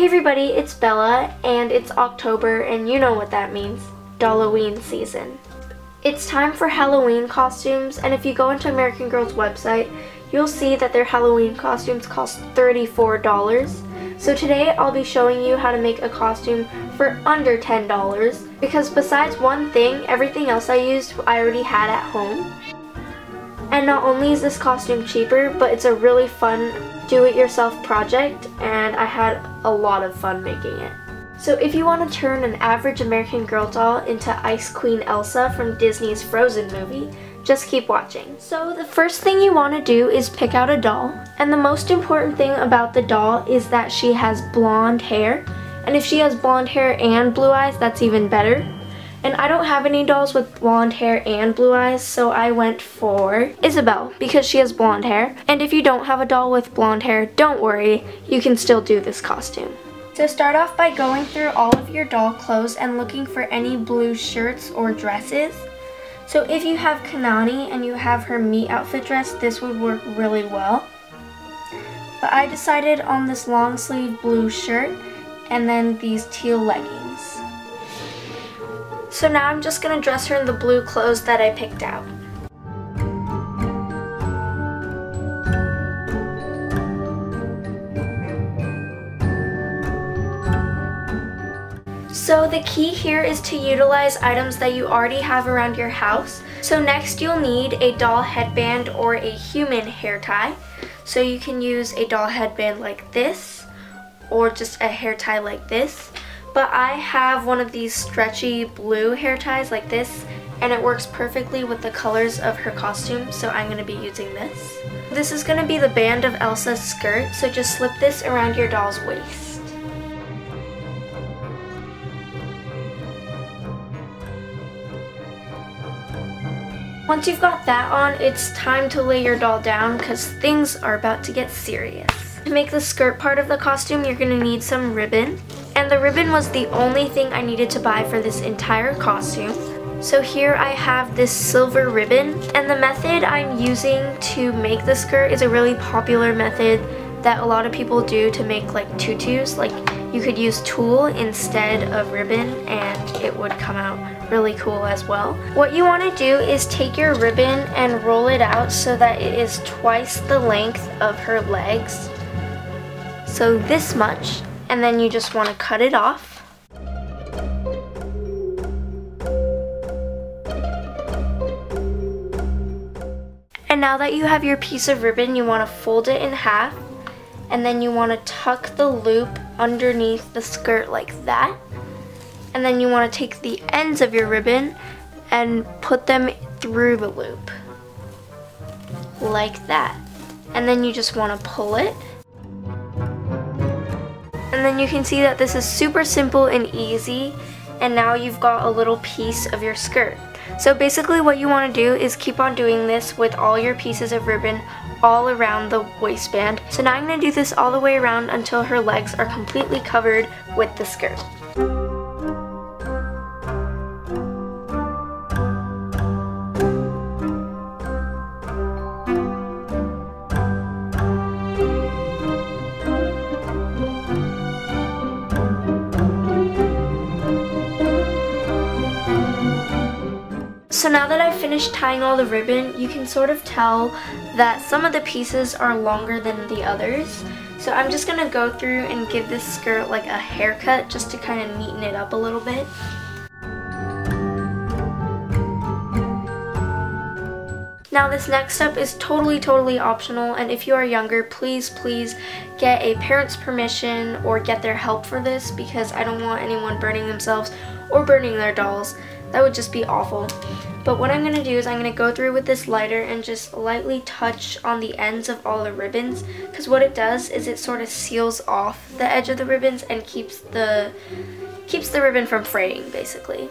Hey everybody, it's Bella, and it's October, and you know what that means. Dolloween season. It's time for Halloween costumes, and if you go into American Girl's website, you'll see that their Halloween costumes cost $34. So today I'll be showing you how to make a costume for under $10, because besides one thing, everything else I used I already had at home. And not only is this costume cheaper, but it's a really fun do-it-yourself project, and I had a lot of fun making it. So if you want to turn an average American Girl doll into Ice Queen Elsa from Disney's Frozen movie, just keep watching. So the first thing you want to do is pick out a doll, and the most important thing about the doll is that she has blonde hair, and if she has blonde hair and blue eyes, that's even better. And I don't have any dolls with blonde hair and blue eyes, so I went for Isabelle because she has blonde hair. And if you don't have a doll with blonde hair, don't worry, you can still do this costume. So start off by going through all of your doll clothes and looking for any blue shirts or dresses. So if you have Kanani and you have her meat outfit dress, this would work really well. But I decided on this long sleeve blue shirt and then these teal leggings. So now I'm just going to dress her in the blue clothes that I picked out. So the key here is to utilize items that you already have around your house. So next you'll need a doll headband or a human hair tie. So you can use a doll headband like this or just a hair tie like this. But I have one of these stretchy blue hair ties like this, and it works perfectly with the colors of her costume, so I'm going to be using this. This is going to be the band of Elsa's skirt, so just slip this around your doll's waist. Once you've got that on, it's time to lay your doll down because things are about to get serious. To make the skirt part of the costume, you're going to need some ribbon. And the ribbon was the only thing I needed to buy for this entire costume. So here I have this silver ribbon, and the method I'm using to make the skirt is a really popular method that a lot of people do to make like tutus. Like you could use tulle instead of ribbon and it would come out really cool as well. What you want to do is take your ribbon and roll it out so that it is twice the length of her legs. So this much. And then you just want to cut it off. And now that you have your piece of ribbon, you want to fold it in half, and then you want to tuck the loop underneath the skirt like that. And then you want to take the ends of your ribbon and put them through the loop like that. And then you just want to pull it. And then you can see that this is super simple and easy, and now you've got a little piece of your skirt. So basically what you want to do is keep on doing this with all your pieces of ribbon all around the waistband. So now I'm going to do this all the way around until her legs are completely covered with the skirt. So now that I've finished tying all the ribbon, you can sort of tell that some of the pieces are longer than the others. So I'm just going to go through and give this skirt like a haircut just to kind of neaten it up a little bit. Now this next step is totally optional, and if you are younger, please get a parent's permission or get their help for this, because I don't want anyone burning themselves or burning their dolls. That would just be awful. But what I'm going to do is I'm going to go through with this lighter and just lightly touch on the ends of all the ribbons, because what it does is it sort of seals off the edge of the ribbons and keeps the ribbon from fraying basically.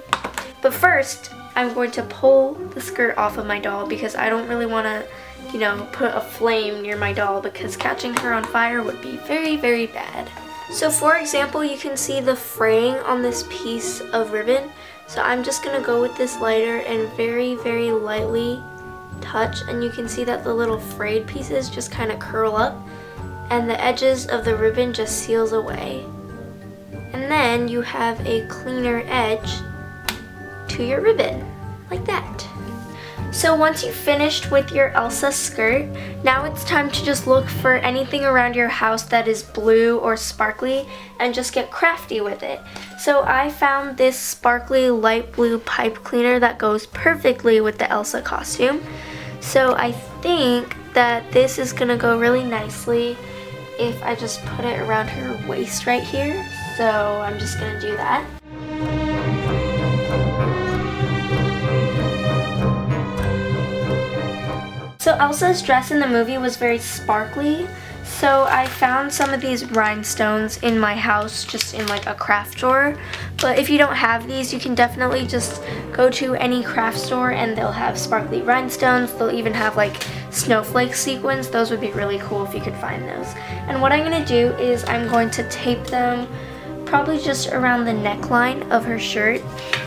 But first, I'm going to pull the skirt off of my doll because I don't really want to, you know, put a flame near my doll, because catching her on fire would be very bad. So for example, you can see the fraying on this piece of ribbon. So I'm just going to go with this lighter and very lightly touch, and you can see that the little frayed pieces just kind of curl up and the edges of the ribbon just seals away. And then you have a cleaner edge to your ribbon, like that. So once you've finished with your Elsa skirt, now it's time to just look for anything around your house that is blue or sparkly and just get crafty with it. So I found this sparkly light blue pipe cleaner that goes perfectly with the Elsa costume. So I think that this is gonna go really nicely if I just put it around her waist right here. So I'm just gonna do that. So Elsa's dress in the movie was very sparkly, so I found some of these rhinestones in my house just in like a craft drawer. But if you don't have these, you can definitely just go to any craft store and they'll have sparkly rhinestones. They'll even have like snowflake sequins. Those would be really cool if you could find those. And what I'm going to do is I'm going to tape them probably just around the neckline of her shirt,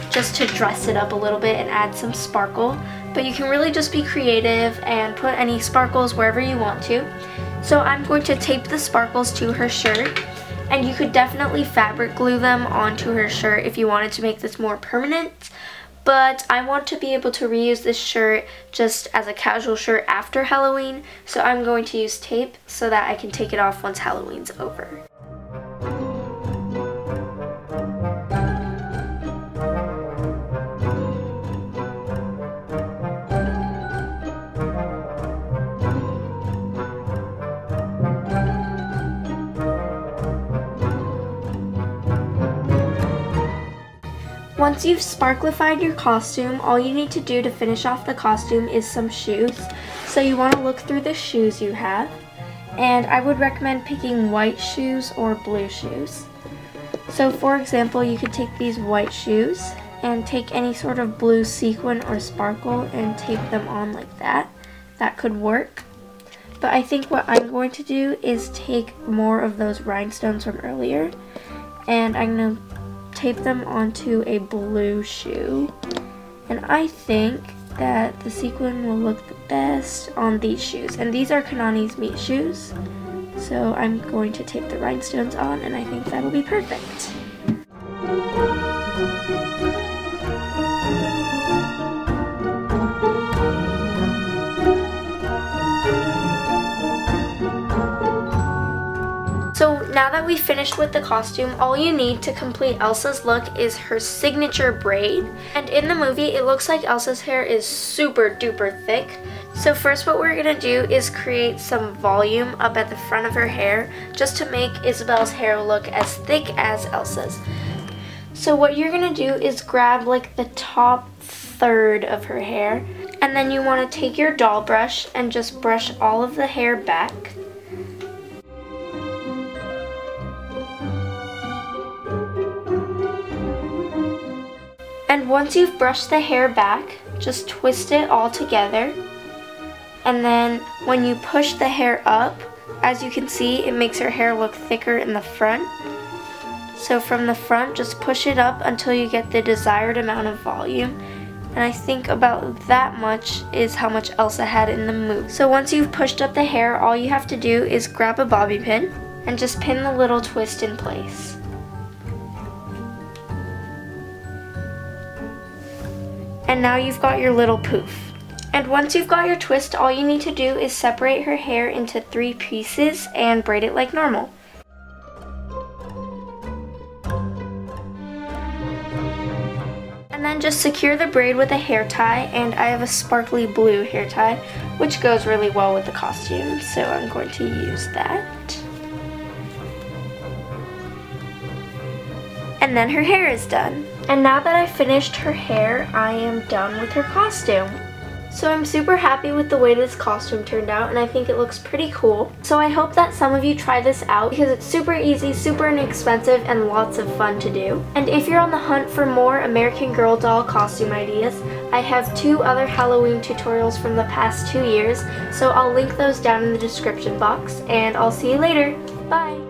just to dress it up a little bit and add some sparkle. But you can really just be creative and put any sparkles wherever you want to. So I'm going to tape the sparkles to her shirt, and you could definitely fabric glue them onto her shirt if you wanted to make this more permanent. But I want to be able to reuse this shirt just as a casual shirt after Halloween, so I'm going to use tape so that I can take it off once Halloween's over. Once you've sparklified your costume, all you need to do to finish off the costume is some shoes. So you want to look through the shoes you have, and I would recommend picking white shoes or blue shoes. So for example, you could take these white shoes and take any sort of blue sequin or sparkle and tape them on like that. That could work. But I think what I'm going to do is take more of those rhinestones from earlier, and I'm going to tape them onto a blue shoe. And I think that the sequin will look the best on these shoes. And these are Kanani's meat shoes. So I'm going to tape the rhinestones on, and I think that'll be perfect. So now that we've finished with the costume, all you need to complete Elsa's look is her signature braid. And in the movie, it looks like Elsa's hair is super duper thick. So first what we're gonna do is create some volume up at the front of her hair just to make Isabel's hair look as thick as Elsa's. So what you're gonna do is grab like the top third of her hair, and then you wanna take your doll brush and just brush all of the hair back. And once you've brushed the hair back, just twist it all together. And then when you push the hair up, as you can see, it makes her hair look thicker in the front. So from the front, just push it up until you get the desired amount of volume. And I think about that much is how much Elsa had in the movie. So once you've pushed up the hair, all you have to do is grab a bobby pin and just pin the little twist in place. And now you've got your little poof. And once you've got your twist, all you need to do is separate her hair into 3 pieces and braid it like normal. And then just secure the braid with a hair tie, and I have a sparkly blue hair tie, which goes really well with the costume, so I'm going to use that. And then her hair is done. And now that I've finished her hair, I am done with her costume. So I'm super happy with the way this costume turned out, and I think it looks pretty cool. So I hope that some of you try this out because it's super easy, super inexpensive, and lots of fun to do. And if you're on the hunt for more American Girl doll costume ideas, I have 2 other Halloween tutorials from the past 2 years, so I'll link those down in the description box, and I'll see you later. Bye!